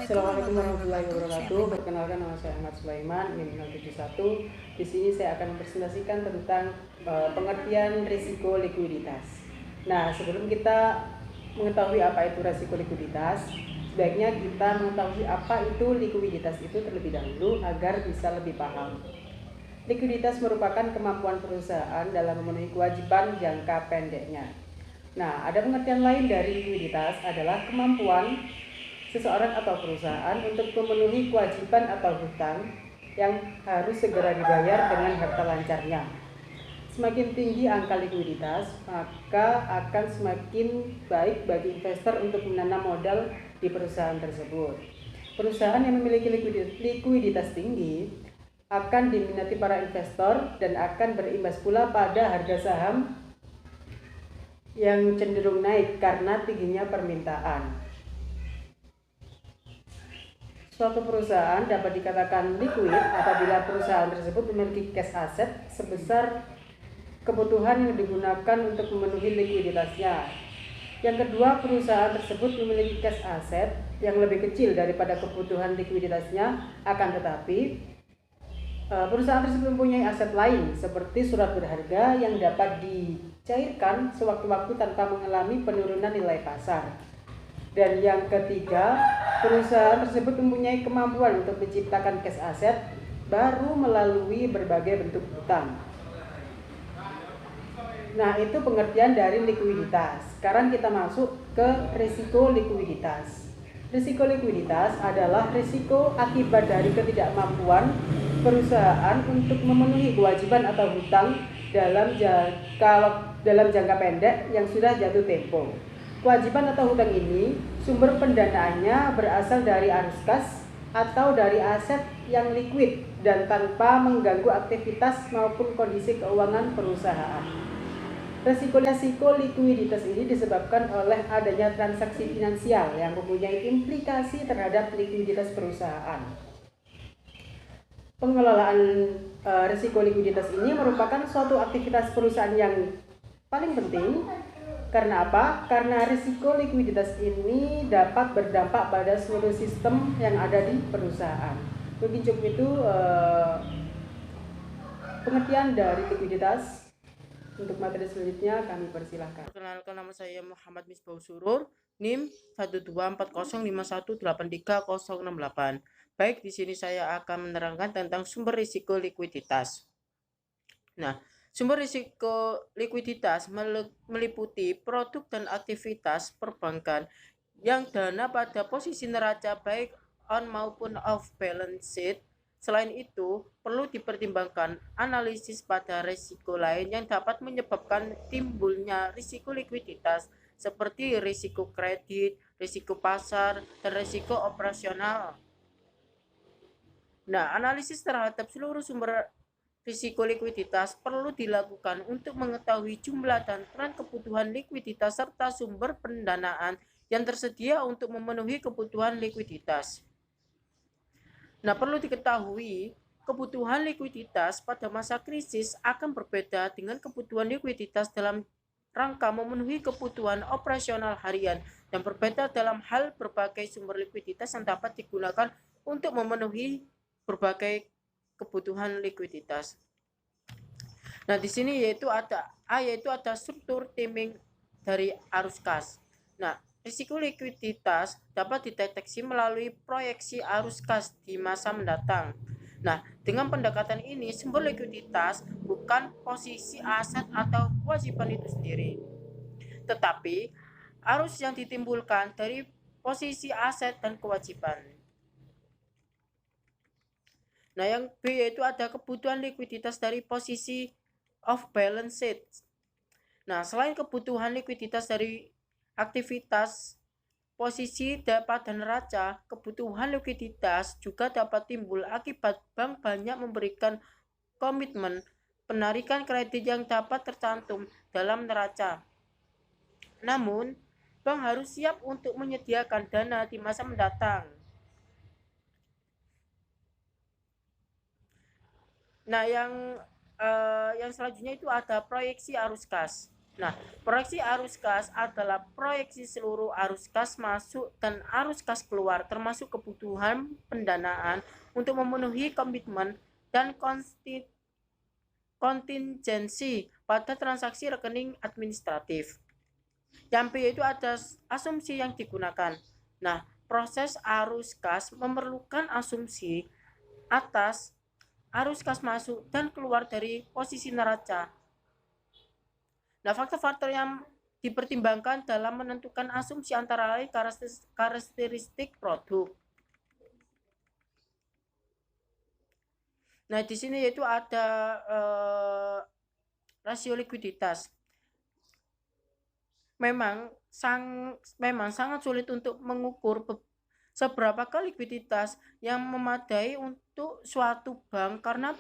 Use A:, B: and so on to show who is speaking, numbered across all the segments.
A: Assalamualaikum warahmatullahi wabarakatuh. Perkenalkan, nama saya Ahmad Sulaiman, NIM 071. Di sini saya akan mempresentasikan tentang pengertian risiko likuiditas. Nah, sebelum kita mengetahui apa itu risiko likuiditas, sebaiknya kita mengetahui apa itu likuiditas itu terlebih dahulu agar bisa lebih paham. Likuiditas merupakan kemampuan perusahaan dalam memenuhi kewajiban jangka pendeknya. Nah, ada pengertian lain dari likuiditas adalah kemampuan seseorang atau perusahaan untuk memenuhi kewajiban atau hutang yang harus segera dibayar dengan harta lancarnya. Semakin tinggi angka likuiditas, maka akan semakin baik bagi investor untuk menanam modal di perusahaan tersebut. Perusahaan yang memiliki likuiditas tinggi akan diminati para investor dan akan berimbas pula pada harga saham yang cenderung naik karena tingginya permintaan. Suatu perusahaan dapat dikatakan liquid apabila perusahaan tersebut memiliki cash asset sebesar kebutuhan yang digunakan untuk memenuhi likuiditasnya. Yang kedua, perusahaan tersebut memiliki cash asset yang lebih kecil daripada kebutuhan likuiditasnya, akan tetapi perusahaan tersebut mempunyai aset lain seperti surat berharga yang dapat dicairkan sewaktu-waktu tanpa mengalami penurunan nilai pasar. Dan yang ketiga, perusahaan tersebut mempunyai kemampuan untuk menciptakan cash asset baru melalui berbagai bentuk hutang. Nah, itu pengertian dari likuiditas. Sekarang kita masuk ke risiko likuiditas. Risiko likuiditas adalah risiko akibat dari ketidakmampuan perusahaan untuk memenuhi kewajiban atau hutang dalam jangka pendek yang sudah jatuh tempo. Kewajiban atau hutang ini sumber pendanaannya berasal dari arus kas atau dari aset yang liquid dan tanpa mengganggu aktivitas maupun kondisi keuangan perusahaan. Risiko likuiditas ini disebabkan oleh adanya transaksi finansial yang mempunyai implikasi terhadap likuiditas perusahaan. Pengelolaan risiko likuiditas ini merupakan suatu aktivitas perusahaan yang paling penting. Karena apa? Karena risiko likuiditas ini dapat berdampak pada seluruh sistem yang ada di perusahaan. Mungkin cukup itu pengertian dari likuiditas. Untuk materi selanjutnya kami persilahkan.
B: Perkenalkan, nama saya Muhammad Misbah Surur, NIM 12405183038. Baik, di sini saya akan menerangkan tentang sumber risiko likuiditas. Nah, sumber risiko likuiditas meliputi produk dan aktivitas perbankan yang dana pada posisi neraca baik on maupun off balance sheet. Selain itu, perlu dipertimbangkan analisis pada risiko lain yang dapat menyebabkan timbulnya risiko likuiditas seperti risiko kredit, risiko pasar, dan risiko operasional. Nah, analisis terhadap seluruh sumber risiko likuiditas perlu dilakukan untuk mengetahui jumlah dan tren kebutuhan likuiditas serta sumber pendanaan yang tersedia untuk memenuhi kebutuhan likuiditas. Nah, perlu diketahui, kebutuhan likuiditas pada masa krisis akan berbeda dengan kebutuhan likuiditas dalam rangka memenuhi kebutuhan operasional harian dan berbeda dalam hal berbagai sumber likuiditas yang dapat digunakan untuk memenuhi berbagai kebutuhan likuiditas. Nah, di sini yaitu ada struktur timing dari arus kas. Nah, risiko likuiditas dapat dideteksi melalui proyeksi arus kas di masa mendatang. Nah, dengan pendekatan ini, sumber likuiditas bukan posisi aset atau kewajiban itu sendiri, tetapi arus yang ditimbulkan dari posisi aset dan kewajiban. Nah, yang B yaitu ada kebutuhan likuiditas dari posisi off balance sheet. Nah, selain kebutuhan likuiditas dari aktivitas posisi pada neraca, kebutuhan likuiditas juga dapat timbul akibat bank banyak memberikan komitmen penarikan kredit yang dapat tercantum dalam neraca. Namun, bank harus siap untuk menyediakan dana di masa mendatang. Nah, yang selanjutnya itu ada proyeksi arus kas. Nah, proyeksi arus kas adalah proyeksi seluruh arus kas masuk dan arus kas keluar, termasuk kebutuhan pendanaan untuk memenuhi komitmen dan kontingensi pada transaksi rekening administratif. Yang B itu ada asumsi yang digunakan. Nah, proses arus kas memerlukan asumsi atas arus kas masuk dan keluar dari posisi neraca. Nah, faktor-faktor yang dipertimbangkan dalam menentukan asumsi antara lain karakteristik produk. Nah, di sini yaitu ada rasio likuiditas. Memang sangat sulit untuk mengukur seberapa likuiditas yang memadai untuk suatu bank karena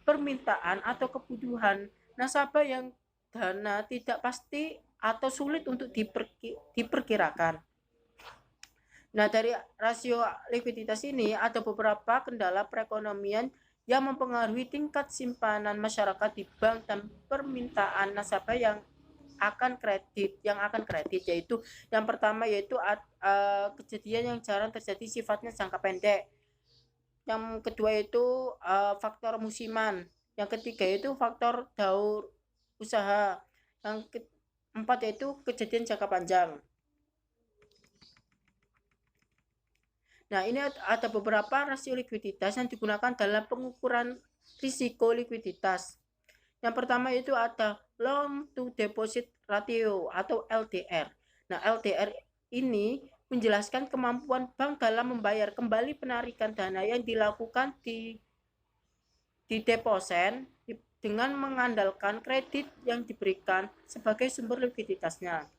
B: permintaan atau kebutuhan nasabah yang dana tidak pasti atau sulit untuk diperkirakan. Nah, dari rasio likuiditas ini ada beberapa kendala perekonomian yang mempengaruhi tingkat simpanan masyarakat di bank dan permintaan nasabah yang akan kredit, yaitu yang pertama yaitu kejadian yang jarang terjadi sifatnya jangka pendek. Yang kedua itu faktor musiman. Yang ketiga itu faktor daur usaha. Yang keempat yaitu kejadian jangka panjang. Nah, ini ada beberapa rasio likuiditas yang digunakan dalam pengukuran risiko likuiditas. Yang pertama itu ada loan to deposit ratio atau LDR. Nah, LDR ini menjelaskan kemampuan bank dalam membayar kembali penarikan dana yang dilakukan di deposit dengan mengandalkan kredit yang diberikan sebagai sumber likuiditasnya.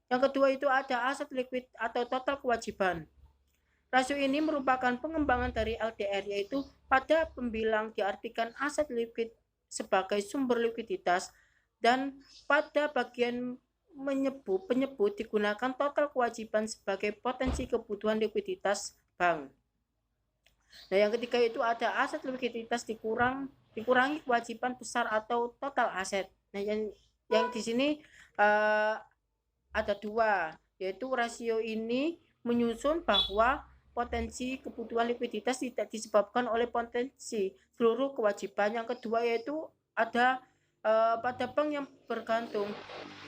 B: Yang kedua itu ada aset likuid atau total kewajiban. Rasio ini merupakan pengembangan dari LDR, yaitu pada pembilang diartikan aset likuid sebagai sumber likuiditas dan pada bagian penyebut digunakan total kewajiban sebagai potensi kebutuhan likuiditas bank. Nah, yang ketiga itu ada aset likuiditas dikurangi kewajiban besar atau total aset. Nah, yang di sini ada dua, yaitu rasio ini menyusun bahwa potensi kebutuhan likuiditas tidak disebabkan oleh potensi seluruh kewajiban. Yang kedua yaitu ada pada bank yang bergantung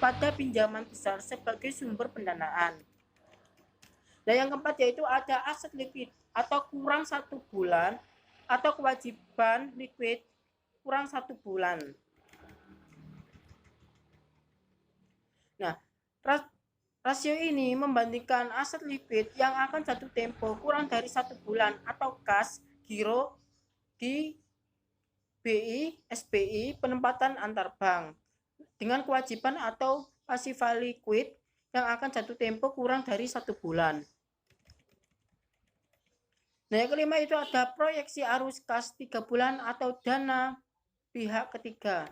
B: pada pinjaman besar sebagai sumber pendanaan. Dan yang keempat yaitu ada aset likuid atau kurang 1 bulan atau kewajiban likuid kurang 1 bulan. Nah, rasio ini membandingkan aset likuid yang akan jatuh tempo kurang dari 1 bulan atau kas, giro, di BI, SBI, penempatan antar bank dengan kewajiban atau pasiva likuid yang akan jatuh tempo kurang dari 1 bulan. Nah, yang kelima itu ada proyeksi arus kas 3 bulan atau dana pihak ketiga.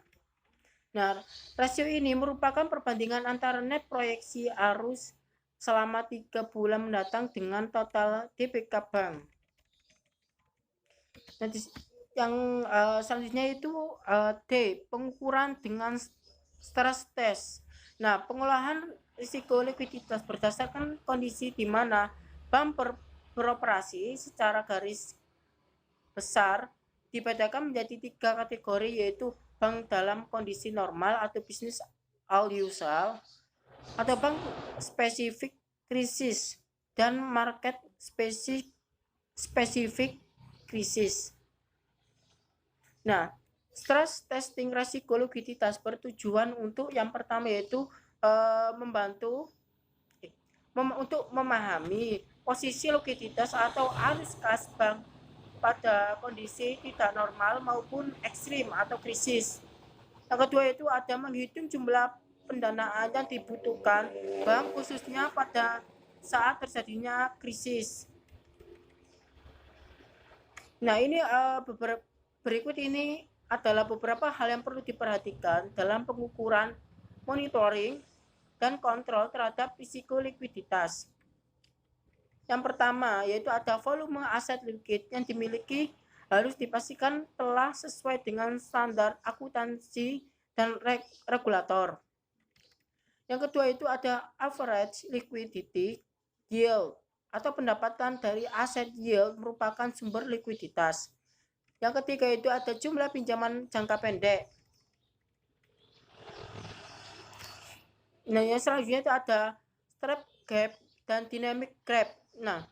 B: Nah, rasio ini merupakan perbandingan antara net proyeksi arus selama 3 bulan mendatang dengan total DPK bank. Nanti yang selanjutnya itu D, pengukuran dengan stress test. Nah, pengolahan risiko likuiditas berdasarkan kondisi di mana bank beroperasi secara garis besar dibedakan menjadi 3 kategori, yaitu bank dalam kondisi normal atau bisnis as usual, atau bank spesifik krisis dan market spesifik krisis. Nah, stress testing risiko likuiditas bertujuan untuk yang pertama yaitu untuk memahami posisi likuiditas atau arus kas bank pada kondisi tidak normal maupun ekstrim atau krisis. Yang kedua itu ada menghitung jumlah pendanaan yang dibutuhkan bank khususnya pada saat terjadinya krisis. Nah, ini berikut ini adalah beberapa hal yang perlu diperhatikan dalam pengukuran, monitoring, dan kontrol terhadap risiko likuiditas. Yang pertama yaitu ada volume aset likuid yang dimiliki harus dipastikan telah sesuai dengan standar akuntansi dan regulator. Yang kedua itu ada average liquidity yield atau pendapatan dari aset yield merupakan sumber likuiditas. Yang ketiga itu ada jumlah pinjaman jangka pendek. Nah, yang selanjutnya itu ada strap gap dan dynamic gap. Nah,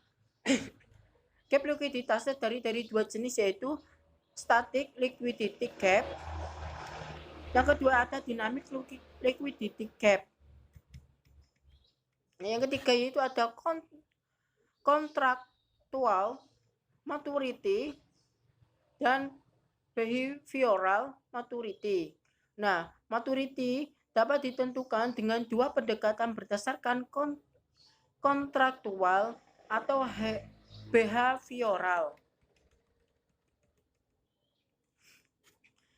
B: gap likuiditasnya dari dua jenis, yaitu static liquidity gap. Yang kedua ada dynamic liquidity gap. Yang ketiga itu ada contractual maturity dan behavioral maturity. Nah, maturity dapat ditentukan dengan dua pendekatan berdasarkan kontraktual atau behavioral.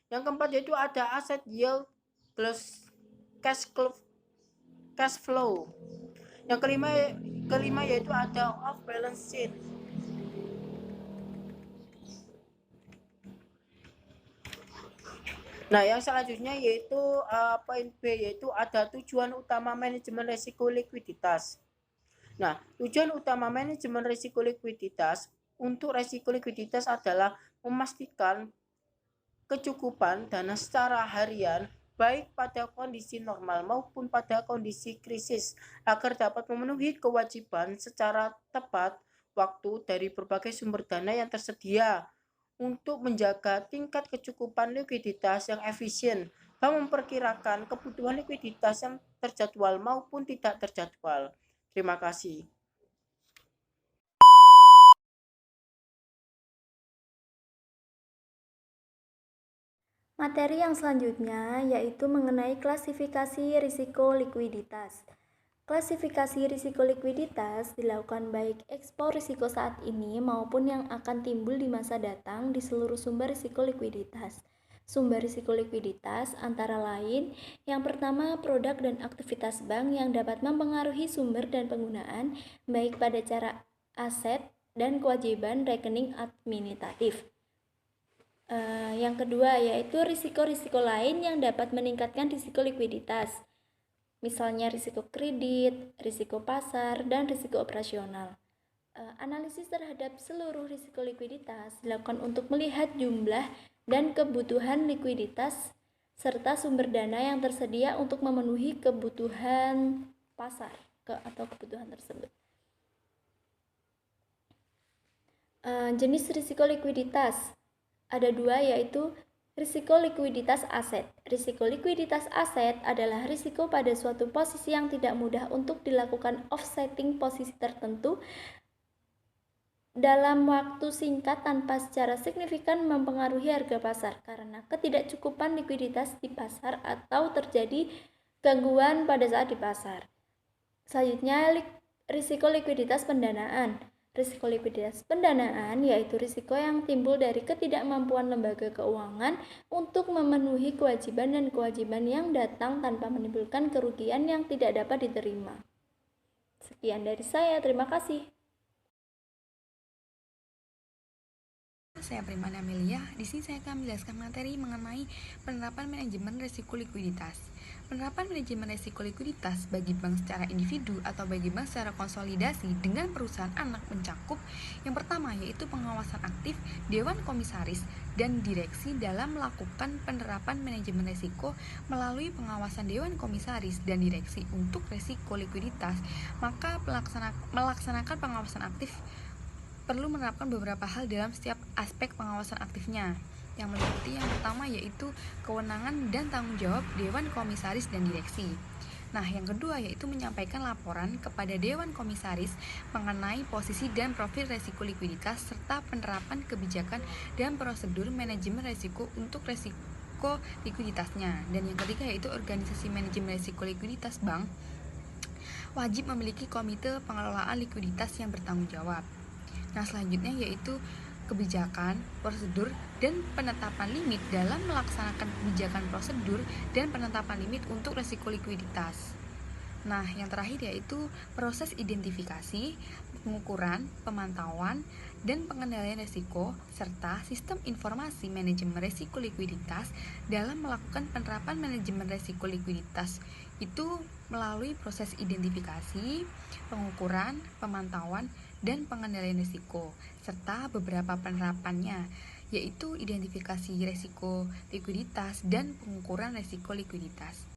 B: Yang keempat yaitu ada asset yield plus cash flow. Yang kelima yaitu ada off balance sheet. Nah, yang selanjutnya yaitu poin B, yaitu ada tujuan utama manajemen risiko likuiditas. Nah, tujuan utama manajemen risiko likuiditas untuk risiko likuiditas adalah memastikan kecukupan dana secara harian baik pada kondisi normal maupun pada kondisi krisis agar dapat memenuhi kewajiban secara tepat waktu dari berbagai sumber dana yang tersedia. Untuk menjaga tingkat kecukupan likuiditas yang efisien, bank memperkirakan kebutuhan likuiditas yang terjadwal maupun tidak terjadwal. Terima kasih.
C: Materi yang selanjutnya yaitu mengenai klasifikasi risiko likuiditas. Klasifikasi risiko likuiditas dilakukan baik ekspor risiko saat ini maupun yang akan timbul di masa datang di seluruh sumber risiko likuiditas. Sumber risiko likuiditas antara lain, yang pertama produk dan aktivitas bank yang dapat mempengaruhi sumber dan penggunaan baik pada cara aset dan kewajiban rekening administratif. Yang kedua yaitu risiko-risiko lain yang dapat meningkatkan risiko likuiditas. Misalnya risiko kredit, risiko pasar, dan risiko operasional. Analisis terhadap seluruh risiko likuiditas dilakukan untuk melihat jumlah dan kebutuhan likuiditas serta sumber dana yang tersedia untuk memenuhi kebutuhan pasar atau kebutuhan tersebut. Jenis risiko likuiditas ada dua, yaitu risiko likuiditas aset. Risiko likuiditas aset adalah risiko pada suatu posisi yang tidak mudah untuk dilakukan offsetting posisi tertentu dalam waktu singkat tanpa secara signifikan mempengaruhi harga pasar karena ketidakcukupan likuiditas di pasar atau terjadi gangguan pada saat di pasar. Selanjutnya, risiko likuiditas pendanaan. Risiko likuiditas pendanaan yaitu risiko yang timbul dari ketidakmampuan lembaga keuangan untuk memenuhi kewajiban dan kewajiban yang datang tanpa menimbulkan kerugian yang tidak dapat diterima. Sekian dari saya, terima kasih.
D: Saya Primana Amelia. Di sini saya akan menjelaskan materi mengenai penerapan manajemen risiko likuiditas. Penerapan manajemen risiko likuiditas bagi bank secara individu atau bagi bank secara konsolidasi dengan perusahaan anak mencakup yang pertama yaitu pengawasan aktif Dewan Komisaris dan Direksi dalam melakukan penerapan manajemen risiko melalui pengawasan Dewan Komisaris dan Direksi untuk risiko likuiditas. Maka melaksanakan pengawasan aktif perlu menerapkan beberapa hal dalam setiap aspek pengawasan aktifnya, yang meliputi yang pertama yaitu kewenangan dan tanggung jawab Dewan Komisaris dan Direksi. Nah, yang kedua yaitu menyampaikan laporan kepada Dewan Komisaris mengenai posisi dan profil resiko likuiditas serta penerapan kebijakan dan prosedur manajemen resiko untuk resiko likuiditasnya. Dan yang ketiga yaitu organisasi manajemen resiko likuiditas bank wajib memiliki komite pengelolaan likuiditas yang bertanggung jawab. Nah, selanjutnya yaitu kebijakan, prosedur, dan penetapan limit dalam melaksanakan kebijakan prosedur dan penetapan limit untuk risiko likuiditas. Nah, yang terakhir yaitu proses identifikasi, pengukuran, pemantauan, dan pengendalian risiko, serta sistem informasi manajemen risiko likuiditas dalam melakukan penerapan manajemen risiko likuiditas itu melalui proses identifikasi, pengukuran, pemantauan, dan pengendalian risiko, serta beberapa penerapannya, yaitu identifikasi risiko likuiditas dan pengukuran risiko likuiditas.